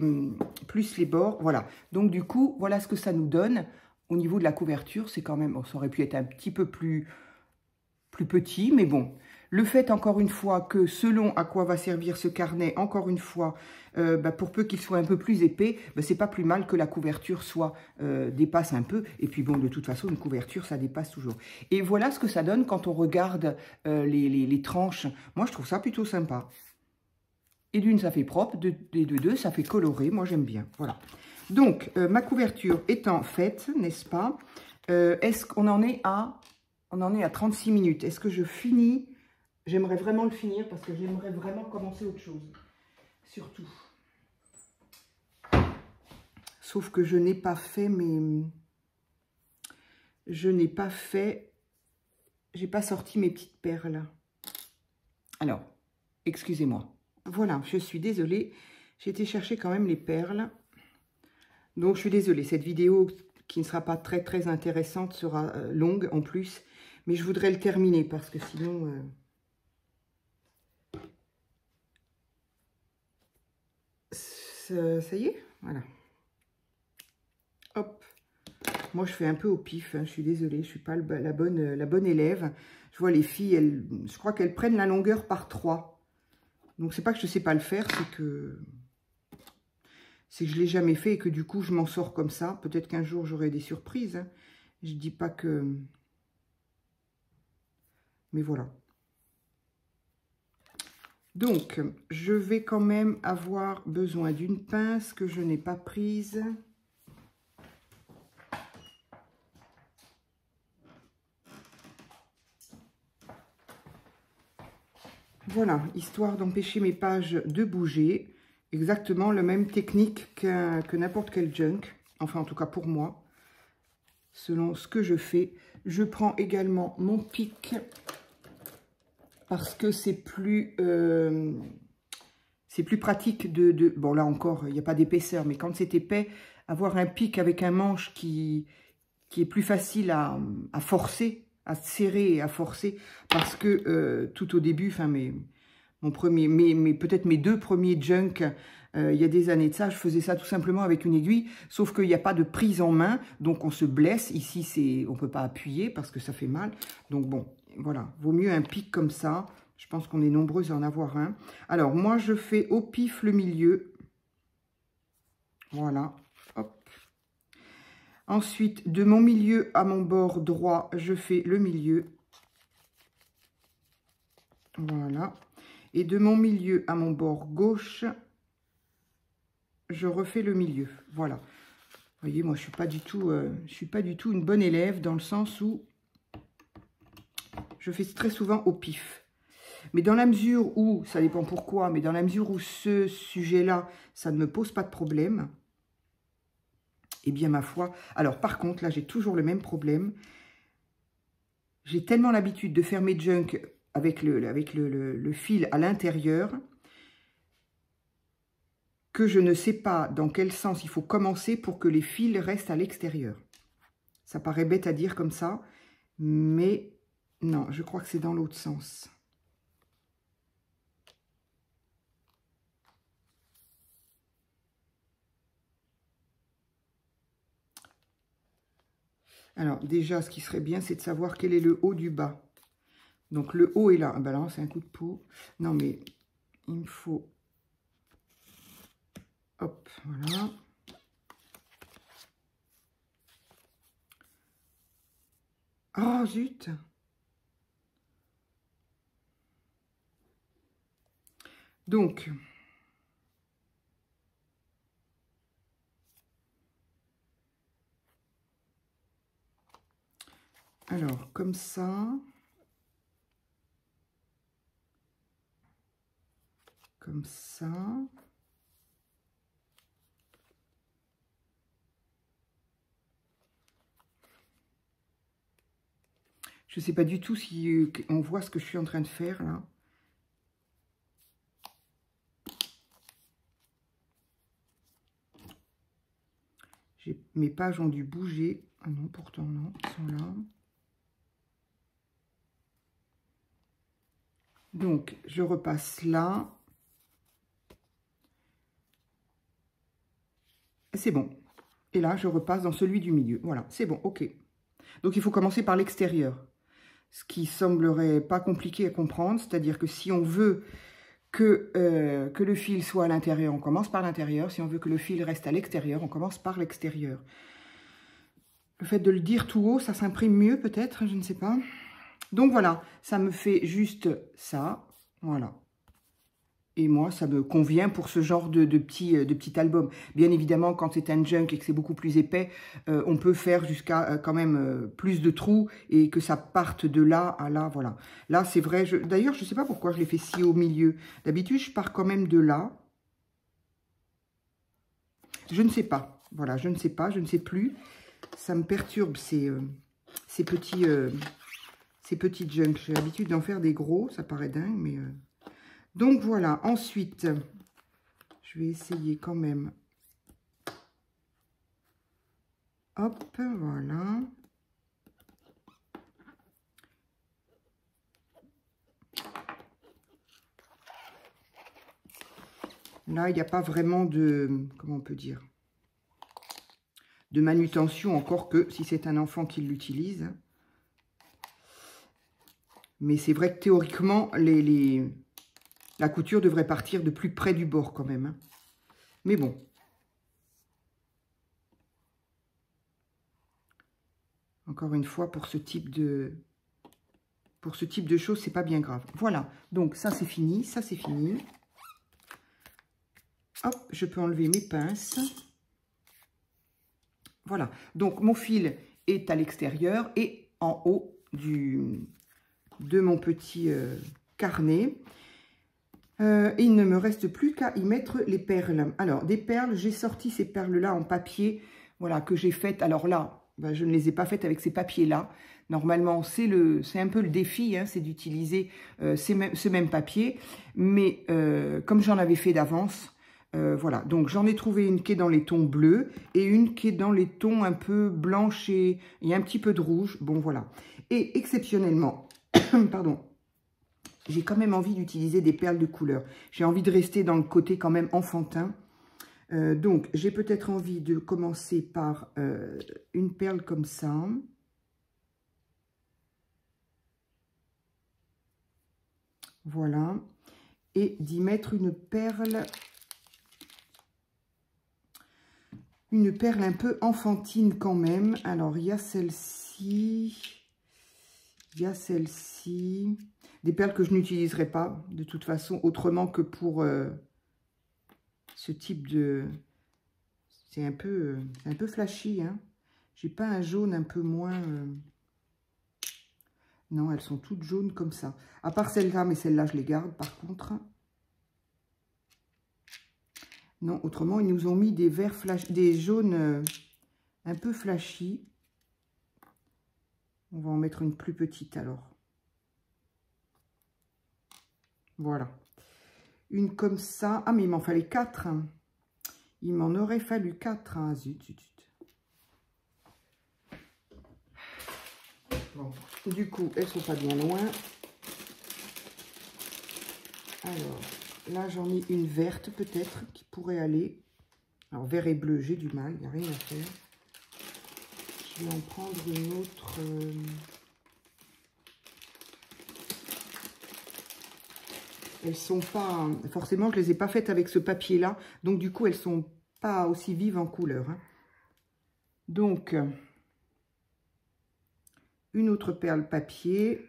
bords, voilà. Donc du coup, voilà ce que ça nous donne. Au niveau de la couverture, c'est quand même, bon, ça aurait pu être un petit peu plus petit, mais bon. Le fait, encore une fois, que selon à quoi va servir ce carnet, encore une fois, pour peu qu'il soit un peu plus épais, c'est pas plus mal que la couverture dépasse un peu. Et puis bon, de toute façon, une couverture, ça dépasse toujours. Et voilà ce que ça donne quand on regarde les tranches. Moi, je trouve ça plutôt sympa. Et d'une, ça fait propre, de deux, ça fait coloré. Moi, j'aime bien. Voilà. Donc, ma couverture étant faite, n'est-ce pas? Est-ce qu'on en est à... On en est à 36 minutes. Est-ce que je finis? J'aimerais vraiment le finir parce que j'aimerais vraiment commencer autre chose. Surtout. Sauf que je n'ai pas fait mes... Je n'ai pas fait... J'ai pas sorti mes petites perles. Alors, excusez-moi. Voilà, je suis désolée. J'ai été chercher quand même les perles. Donc, je suis désolée. Cette vidéo qui ne sera pas très intéressante sera longue en plus. Mais je voudrais le terminer parce que sinon... ça y est, voilà. Hop. Moi, je fais un peu au pif. Hein, je suis désolée, je suis pas la bonne élève. Je vois les filles, je crois qu'elles prennent la longueur par 3. Donc, c'est pas que je sais pas le faire, c'est que je l'ai jamais fait et que du coup, je m'en sors comme ça. Peut-être qu'un jour, j'aurai des surprises. Hein. Je dis pas que... Mais voilà. Donc, je vais quand même avoir besoin d'une pince que je n'ai pas prise. Voilà, histoire d'empêcher mes pages de bouger. Exactement la même technique que n'importe quel junk. Enfin, en tout cas pour moi. Selon ce que je fais. Je prends également mon pic. Parce que c'est plus pratique de... Bon, là encore, il n'y a pas d'épaisseur. Mais quand c'est épais, avoir un pic avec un manche qui est plus facile à forcer, à serrer et à forcer. Parce que tout au début, enfin, peut-être mes 2 premiers junk, il y a des années de ça, je faisais ça tout simplement avec une aiguille, sauf qu'il n'y a pas de prise en main, donc on se blesse. Ici, on ne peut pas appuyer parce que ça fait mal. Donc bon, voilà, vaut mieux un pic comme ça. Je pense qu'on est nombreux à en avoir un. Alors, moi, je fais au pif le milieu. Voilà, hop. Ensuite, de mon milieu à mon bord droit, je fais le milieu. Voilà. Et de mon milieu à mon bord gauche, je refais le milieu. Voilà. Vous voyez, moi, je suis pas du tout une bonne élève dans le sens où je fais très souvent au pif. Mais dans la mesure où, ça dépend pourquoi, mais dans la mesure où ce sujet-là, ça ne me pose pas de problème, eh bien, ma foi... Alors, par contre, là, j'ai toujours le même problème. J'ai tellement l'habitude de faire mes junk avec le fil à l'intérieur que je ne sais pas dans quel sens il faut commencer pour que les fils restent à l'extérieur. Ça paraît bête à dire comme ça, mais non, je crois que c'est dans l'autre sens. Alors, déjà, ce qui serait bien, c'est de savoir quel est le haut du bas. Donc, le haut est là. Ah ben là, c'est un coup de peau. Non, mais il me faut... Hop, voilà. Oh, zut! Donc... Alors, comme ça... Comme ça... Je ne sais pas du tout si on voit ce que je suis en train de faire là. Mes pages ont dû bouger. Ah non, pourtant non, ils sont là. Donc, je repasse là. C'est bon. Et là, je repasse dans celui du milieu. Voilà, c'est bon, ok. Donc, il faut commencer par l'extérieur. Ce qui semblerait pas compliqué à comprendre. C'est-à-dire que si on veut que le fil soit à l'intérieur, on commence par l'intérieur. Si on veut que le fil reste à l'extérieur, on commence par l'extérieur. Le fait de le dire tout haut, ça s'imprime mieux peut-être, je ne sais pas. Donc voilà, ça me fait juste ça, voilà. Et moi, ça me convient pour ce genre de petit album. Bien évidemment, quand c'est un junk et que c'est beaucoup plus épais, on peut faire jusqu'à quand même plus de trous et que ça parte de là à là, voilà. Là, c'est vrai, d'ailleurs, je ne sais pas pourquoi je l'ai fait si au milieu. D'habitude, je pars quand même de là. Je ne sais pas, voilà, je ne sais pas, je ne sais plus. Ça me perturbe ces petits junks. J'ai l'habitude d'en faire des gros, ça paraît dingue, mais... Donc voilà, ensuite, je vais essayer quand même. Hop, voilà. Là, il n'y a pas vraiment de... Comment on peut dire? De manutention, encore que si c'est un enfant qui l'utilise. Mais c'est vrai que théoriquement, la couture devrait partir de plus près du bord quand même. Hein. Mais bon. Encore une fois, pour ce type de choses, c'est pas bien grave. Voilà. Donc, ça, c'est fini. Ça, c'est fini. Hop, je peux enlever mes pinces. Voilà. Donc, mon fil est à l'extérieur et en haut de mon petit carnet. Et il ne me reste plus qu'à y mettre les perles. Alors, des perles, j'ai sorti ces perles-là en papier, voilà, que j'ai faites. Alors là, ben, je ne les ai pas faites avec ces papiers-là. Normalement, c'est un peu le défi, hein, c'est d'utiliser ce même papier. Mais comme j'en avais fait d'avance, voilà. Donc, j'en ai trouvé une qui est dans les tons bleus et une qui est dans les tons un peu blanches et il y a un petit peu de rouge. Bon, voilà. Et exceptionnellement, pardon, j'ai quand même envie d'utiliser des perles de couleur. J'ai envie de rester dans le côté quand même enfantin. Donc, j'ai peut-être envie de commencer par une perle comme ça. Voilà. Et d'y mettre une perle un peu enfantine quand même. Alors, il y a celle-ci. Il y a celle-ci. Des perles que je n'utiliserai pas, de toute façon, autrement que pour ce type de... C'est un peu flashy, hein. J'ai pas un jaune un peu moins... Non, elles sont toutes jaunes comme ça. À part celle-là, mais celle-là, je les garde, par contre. Non, autrement, ils nous ont mis des verts flash, des jaunes un peu flashy. On va en mettre une plus petite, alors. Voilà. Une comme ça. Ah, mais il m'en fallait 4. Il m'en aurait fallu 4. Ah, zut, zut, zut. Bon. Du coup, elles sont pas bien loin. Alors, là, j'en ai une verte, peut-être, qui pourrait aller. Alors, vert et bleu, j'ai du mal. Il n'y a rien à faire. Je vais en prendre une autre... Elles sont pas... Forcément, je les ai pas faites avec ce papier-là. Donc, du coup, elles sont pas aussi vives en couleur. Hein. Donc, une autre perle papier.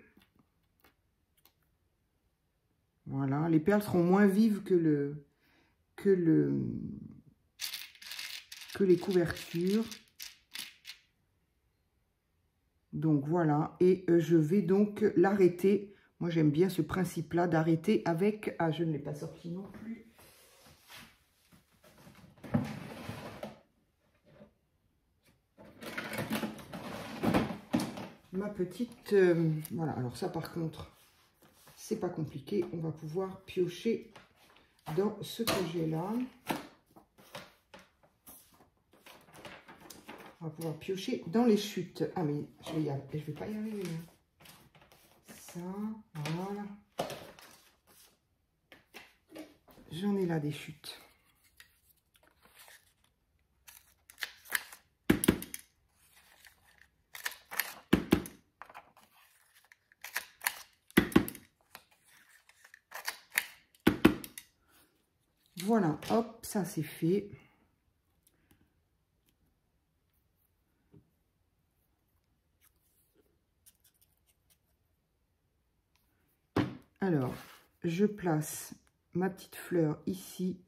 Voilà. Les perles seront moins vives que les couvertures. Donc, voilà. Et je vais donc l'arrêter. Moi, j'aime bien ce principe-là d'arrêter avec... Ah, je ne l'ai pas sorti non plus. ma petite... voilà, alors ça par contre, c'est pas compliqué. On va pouvoir piocher dans ce que j'ai là. On va pouvoir piocher dans les chutes. Ah mais je vais pas y arriver. Ça, voilà. J'en ai là des chutes. Voilà, hop, ça c'est fait. Alors, je place ma petite fleur ici.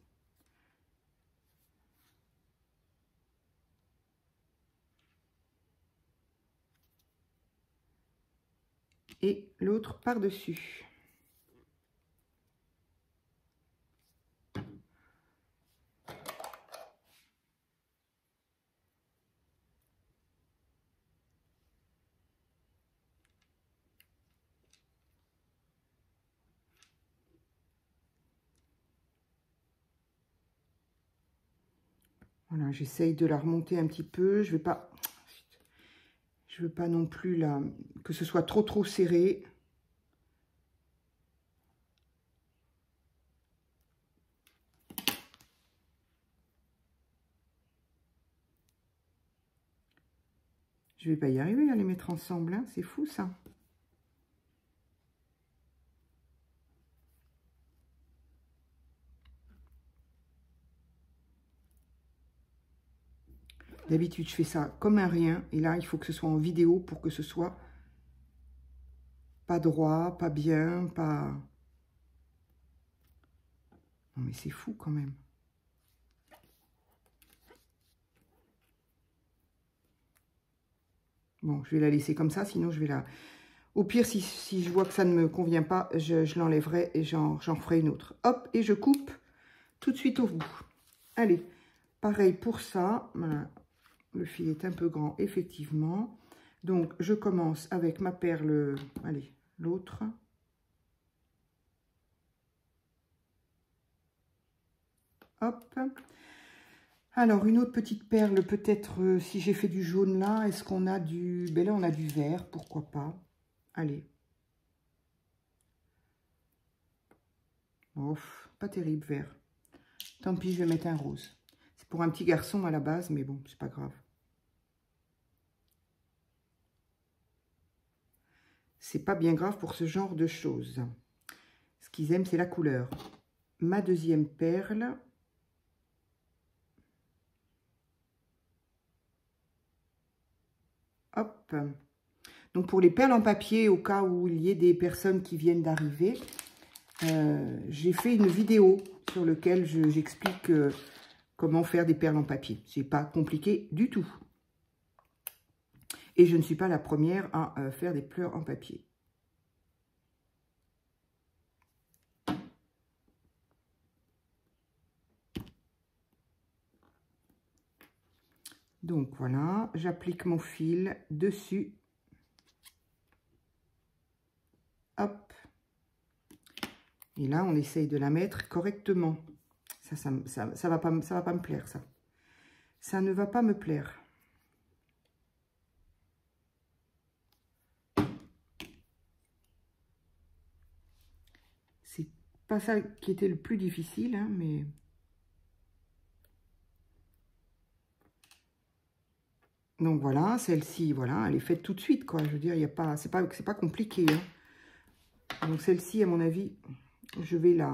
Et l'autre par-dessus. Voilà, j'essaye de la remonter un petit peu. Je veux pas non plus que ce soit trop serré. Je vais pas y arriver à les mettre ensemble, hein. C'est fou ça. D'habitude, je fais ça comme un rien. Et là, il faut que ce soit en vidéo pour que ce soit pas droit, pas bien, pas... Non, mais c'est fou quand même. Bon, je vais la laisser comme ça, sinon je vais la... Au pire, si je vois que ça ne me convient pas, je l'enlèverai et j'en ferai une autre. Hop, et je coupe tout de suite au bout. Allez, pareil pour ça. Voilà. Le fil est un peu grand, effectivement. Donc, je commence avec ma perle, allez, l'autre. Hop. Alors, une autre petite perle, peut-être, si j'ai fait du jaune là, est-ce qu'on a du... Ben là, on a du vert, pourquoi pas. Allez. Oh, pas terrible, vert. Tant pis, je vais mettre un rose. C'est pour un petit garçon à la base, mais bon, c'est pas grave. C'est pas bien grave pour ce genre de choses. Ce qu'ils aiment, c'est la couleur. Ma deuxième perle. Hop. Donc, pour les perles en papier, au cas où il y ait des personnes qui viennent d'arriver, j'ai fait une vidéo sur laquelle j'explique comment faire des perles en papier. C'est pas compliqué du tout. Et je ne suis pas la première à faire des fleurs en papier. Donc voilà, j'applique mon fil dessus. Hop. Et là, on essaye de la mettre correctement. Ça va pas me plaire, ça. Ça ne va pas me plaire. C'est pas ça qui était le plus difficile, hein, mais... Donc voilà, celle-ci, voilà, elle est faite tout de suite, quoi. Je veux dire, il y a pas, c'est pas compliqué, hein. Donc celle-ci, à mon avis, je vais la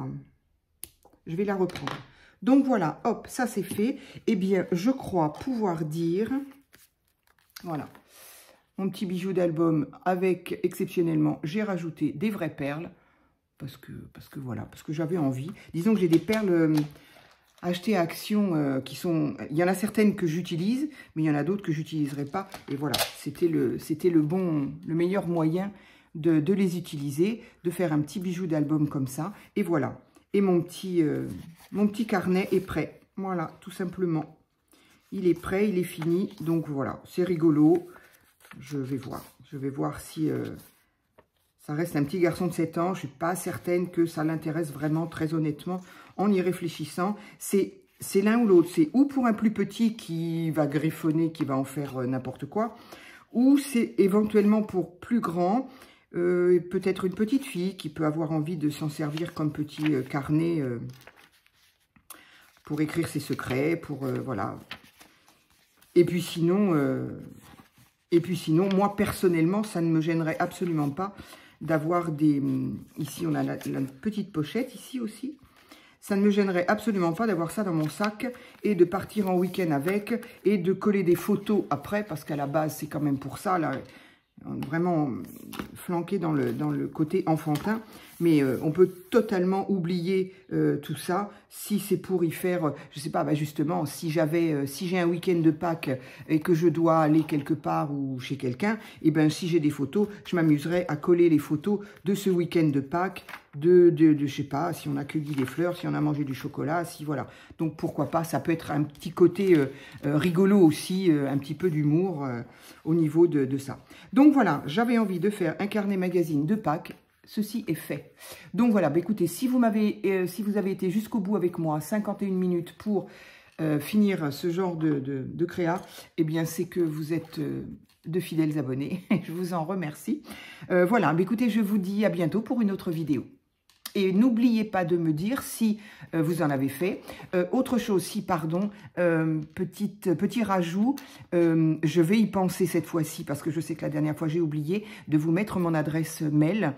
reprendre. Donc voilà, hop, ça c'est fait. Eh bien, je crois pouvoir dire, voilà, mon petit bijou d'album avec, exceptionnellement, j'ai rajouté des vraies perles. Parce que voilà, parce que j'avais envie. Disons que j'ai des perles achetées à Action qui sont... Il y en a certaines que j'utilise, mais il y en a d'autres que j'utiliserai pas. Et voilà, c'était le meilleur moyen de les utiliser, de faire un petit bijou d'album comme ça. Et voilà. Et mon petit carnet est prêt. Voilà, tout simplement. Il est prêt, il est fini. Donc voilà, c'est rigolo. Je vais voir si ça reste un petit garçon de 7 ans. Je ne suis pas certaine que ça l'intéresse vraiment, très honnêtement, en y réfléchissant. C'est l'un ou l'autre. C'est ou pour un plus petit qui va griffonner, qui va en faire n'importe quoi, ou c'est éventuellement pour plus grand, peut-être une petite fille qui peut avoir envie de s'en servir comme petit carnet pour écrire ses secrets, pour voilà. Et puis sinon, moi personnellement, ça ne me gênerait absolument pas d'avoir des... Ici, on a la petite pochette, ici aussi. Ça ne me gênerait absolument pas d'avoir ça dans mon sac et de partir en week-end avec et de coller des photos après, parce qu'à la base, c'est quand même pour ça, là, vraiment flanqué dans le côté enfantin. Mais on peut totalement oublier tout ça si c'est pour y faire, je sais pas, bah justement, si j'ai un week-end de Pâques et que je dois aller quelque part ou chez quelqu'un, et ben si j'ai des photos, je m'amuserai à coller les photos de ce week-end de Pâques, je sais pas, si on a cueilli des fleurs, si on a mangé du chocolat, si voilà. Donc pourquoi pas, ça peut être un petit côté rigolo aussi, un petit peu d'humour au niveau de ça. Donc voilà, j'avais envie de faire un carnet magazine de Pâques. Ceci est fait. Donc voilà, bah écoutez, si vous avez été jusqu'au bout avec moi, 51 minutes pour finir ce genre de créa, eh bien c'est que vous êtes de fidèles abonnés. Je vous en remercie. Voilà, bah écoutez, je vous dis à bientôt pour une autre vidéo. Et n'oubliez pas de me dire si vous en avez fait. Autre chose, petit rajout, je vais y penser cette fois-ci parce que je sais que la dernière fois j'ai oublié de vous mettre mon adresse mail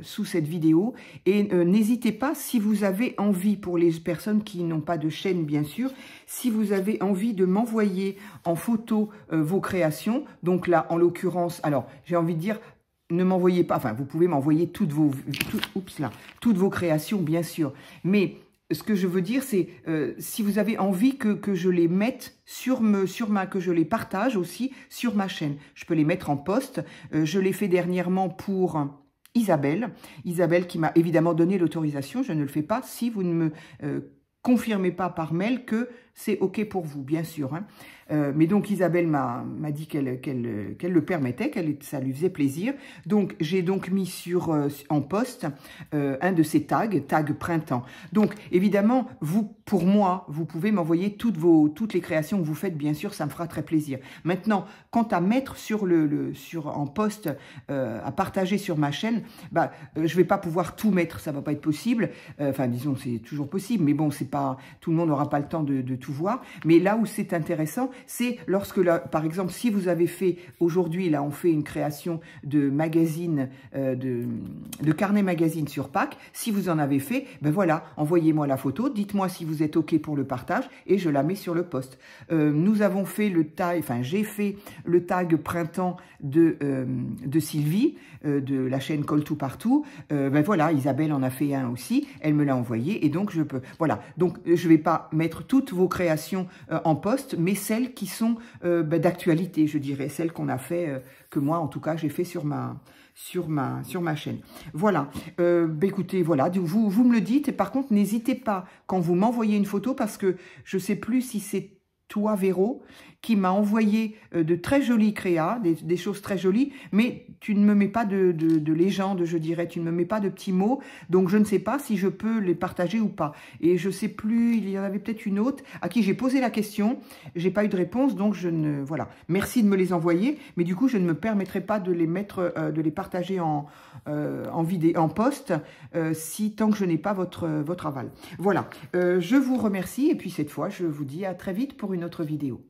sous cette vidéo. Et n'hésitez pas, si vous avez envie, pour les personnes qui n'ont pas de chaîne bien sûr, si vous avez envie de m'envoyer en photo vos créations, donc là en l'occurrence, alors j'ai envie de dire, ne m'envoyez pas, enfin, vous pouvez m'envoyer toutes vos créations, bien sûr. Mais ce que je veux dire, c'est si vous avez envie que je les mette que je les partage aussi sur ma chaîne. Je peux les mettre en post. Je l'ai fait dernièrement pour Isabelle. Isabelle qui m'a évidemment donné l'autorisation. Je ne le fais pas si vous ne me confirmez pas par mail que c'est OK pour vous, bien sûr. Hein. Mais donc, Isabelle m'a dit qu'elle le permettait, ça lui faisait plaisir. Donc, j'ai donc mis en post un de ces tags printemps. Donc, évidemment, pour moi, vous pouvez m'envoyer toutes les créations que vous faites, bien sûr, ça me fera très plaisir. Maintenant, quant à mettre en post, à partager sur ma chaîne, bah, je vais pas pouvoir tout mettre, ça va pas être possible. Enfin, disons, c'est toujours possible, mais bon, c'est pas, tout le monde n'aura pas le temps de tout voir. Mais là où c'est intéressant, c'est lorsque, par exemple, si vous avez fait, aujourd'hui, là, on fait une création de magazine, de carnet magazine sur Pâques. Si vous en avez fait, ben voilà, envoyez-moi la photo, dites-moi si vous êtes OK pour le partage et je la mets sur le post. Nous avons fait j'ai fait le tag printemps de Sylvie, de la chaîne Call to Partout. Ben voilà, Isabelle en a fait un aussi, elle me l'a envoyé et donc je peux, voilà. Donc je vais pas mettre toutes vos créations en post, mais celles qui sont d'actualité, je dirais, celles qu'on a fait, que moi en tout cas j'ai fait sur ma chaîne. Voilà, écoutez, voilà, vous me le dites, et par contre n'hésitez pas quand vous m'envoyez une photo, parce que je sais plus si c'est toi, Véro, qui m'a envoyé de très jolies créas, des choses très jolies, mais tu ne me mets pas de légende, je dirais, tu ne me mets pas de petits mots, donc je ne sais pas si je peux les partager ou pas. Et je sais plus, il y en avait peut-être une autre à qui j'ai posé la question, j'ai pas eu de réponse, donc voilà. Merci de me les envoyer, mais du coup, je ne me permettrai pas de les mettre, de les partager en vidéo, en post, tant que je n'ai pas votre aval. Voilà, je vous remercie, et puis cette fois, je vous dis à très vite pour une autre vidéo.